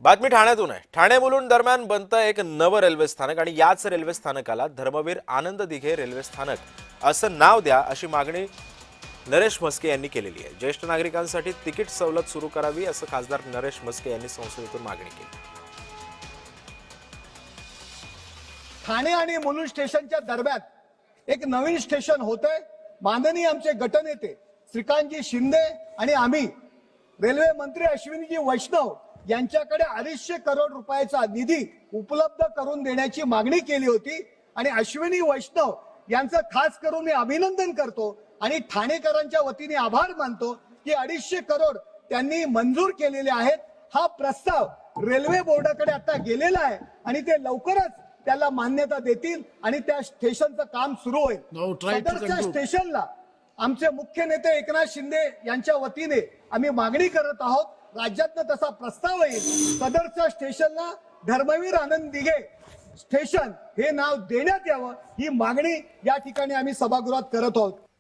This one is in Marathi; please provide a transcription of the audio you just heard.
बातमी ठाण्यातून आहे। ठाणे मुलुंड दरम्यान बनतं एक नवं रेल्वे स्थानक आणि याच रेल्वे स्थानकाला धर्मवीर आनंद दिघे रेल्वे स्थानक असं नाव द्या अशी मागणी नरेश म्हस्के यांनी केलेली आहे। ज्येष्ठ नागरिकांसाठी तिकीट सवलत सुरू करावी असं खासदार नरेश म्हस्के यांनी संसदेतून मागणी केली। ठाणे आणि मुलुंड स्टेशनच्या दरम्यान एक नवीन स्टेशन होतंय। माननीय आमचे गटनेते श्रीकांतजी शिंदे आणि आम्ही रेल्वे मंत्री अश्विनीजी वैष्णव यांच्याकडे 250 करोड रुपयाचा निधी उपलब्ध करून देण्याची मागणी केली होती आणि अश्विनी वैष्णव यांचं खास करून मी अभिनंदन करतो आणि ठाणेकरांच्या वतीने आभार मानतो की 250 करोड त्यांनी मंजूर केलेले आहेत। हा प्रस्ताव रेल्वे बोर्डाकडे आता गेलेला आहे आणि ते लवकरच त्याला मान्यता देतील आणि त्या स्टेशनचं काम सुरू होईल। सदरच्या स्टेशनला आमचे मुख्य नेते एकनाथ शिंदे यांच्या वतीने आम्ही मागणी करत आहोत। राज्यातनं तसा प्रस्ताव येईल, सदरच्या स्टेशनला धर्मवीर आनंद दिघे स्टेशन हे नाव देण्यात यावं ही मागणी या ठिकाणी आम्ही सभागृहात करत आहोत।